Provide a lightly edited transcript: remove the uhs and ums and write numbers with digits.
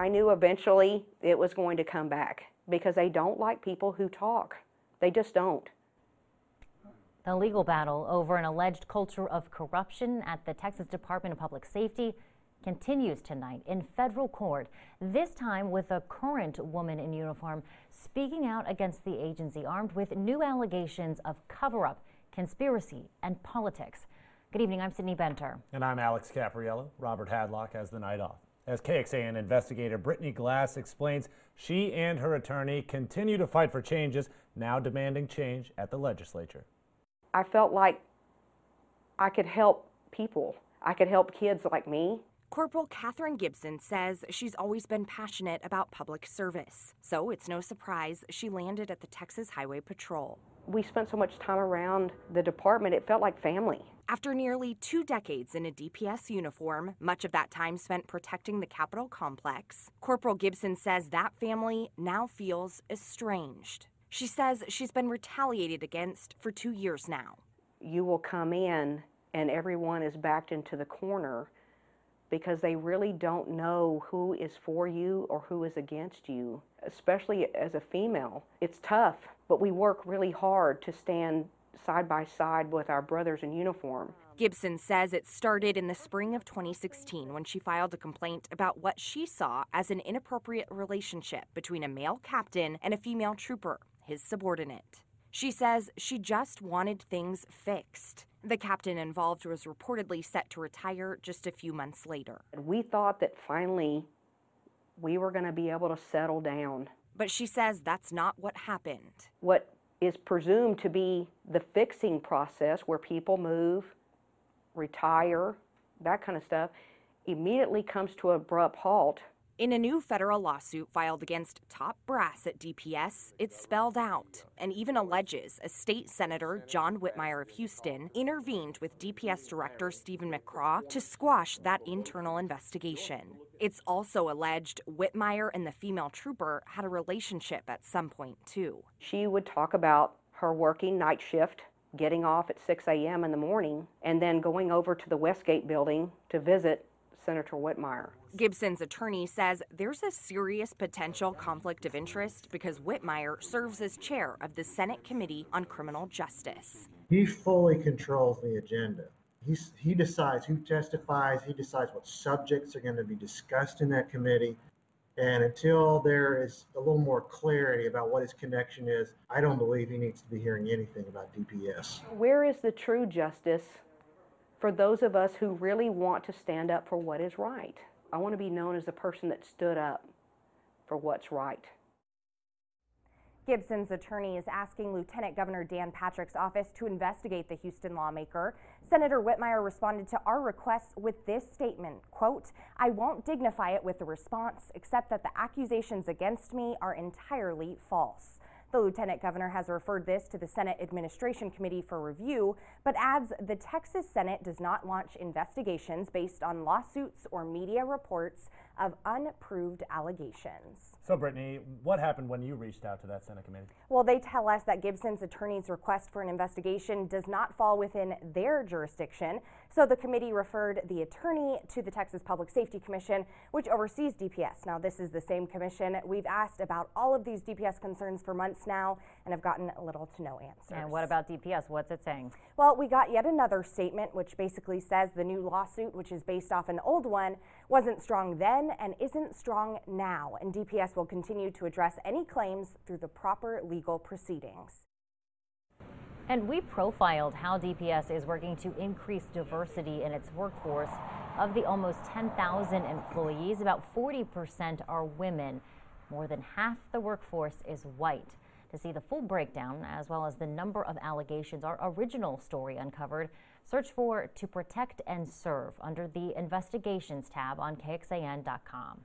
I knew eventually it was going to come back because they don't like people who talk. They just don't. The legal battle over an alleged culture of corruption at the Texas Department of Public Safety continues tonight in federal court, this time with a current woman in uniform speaking out against the agency, armed with new allegations of cover-up, conspiracy, and politics. Good evening, I'm Sydney Benter. And I'm Alex Capriello. Robert Hadlock has the night off. As KXAN Investigator Brittany Glas explains, she and her attorney continue to fight for changes, now demanding change at the legislature. I felt like I could help people. I could help kids like me. Corporal Catherine Gibson says she's always been passionate about public service, so it's no surprise she landed at the Texas Highway Patrol. We spent so much time around the department, it felt like family. After nearly 2 decades in a DPS uniform, much of that time spent protecting the Capitol complex, Corporal Gibson says that family now feels estranged. She says she's been retaliated against for 2 years now. You will come in and everyone is backed into the corner because they really don't know who is for you or who is against you, especially as a female. It's tough, but we work really hard to stand side by side with our brothers in uniform. Gibson says it started in the spring of 2016 when she filed a complaint about what she saw as an inappropriate relationship between a male captain and a female trooper, his subordinate. She says she just wanted things fixed. The captain involved was reportedly set to retire just a few months later. We thought that finally we were going to be able to settle down. But she says that's not what happened. What is presumed to be the fixing process, where people move, retire, that kind of stuff, immediately comes to an abrupt halt. In a new federal lawsuit filed against top brass at DPS, it's spelled out and even alleges a state senator, John Whitmire of Houston, intervened with DPS director Stephen McCraw to squash that internal investigation. It's also alleged Whitmire and the female trooper had a relationship at some point, too. She would talk about her working night shift, getting off at 6 a.m. in the morning, and then going over to the Westgate building to visit Senator Whitmire. Gibson's attorney says there's a serious potential conflict of interest because Whitmire serves as chair of the Senate Committee on Criminal Justice. He fully controls the agenda. He decides who testifies, he decides what subjects are going to be discussed in that committee. And until there is a little more clarity about what his connection is, I don't believe he needs to be hearing anything about DPS. Where is the true justice for those of us who really want to stand up for what is right? I want to be known as the person that stood up for what's right. Gibson's attorney is asking Lieutenant Governor Dan Patrick's office to investigate the Houston lawmaker. Senator Whitmire responded to our requests with this statement, quote, "I won't dignify it with a response, except that the accusations against me are entirely false." The Lieutenant Governor has referred this to the Senate Administration Committee for review, but adds the Texas Senate does not launch investigations based on lawsuits or media reports of unproved allegations. So, Brittany, what happened when you reached out to that Senate committee? Well, they tell us that Gibson's attorney's request for an investigation does not fall within their jurisdiction, so the committee referred the attorney to the Texas Public Safety Commission, which oversees DPS. Now, this is the same commission. We've asked about all of these DPS concerns for months now and have gotten little to no answers. And what about DPS? What's it saying? Well, we got yet another statement which basically says the new lawsuit, which is based off an old one, wasn't strong then and isn't strong now, and DPS will continue to address any claims through the proper legal proceedings. And we profiled how DPS is working to increase diversity in its workforce. Of the almost 10,000 employees, about 40% are women. More than half the workforce is white. To see the full breakdown, as well as the number of allegations our original story uncovered, search for To Protect and Serve under the Investigations tab on KXAN.com.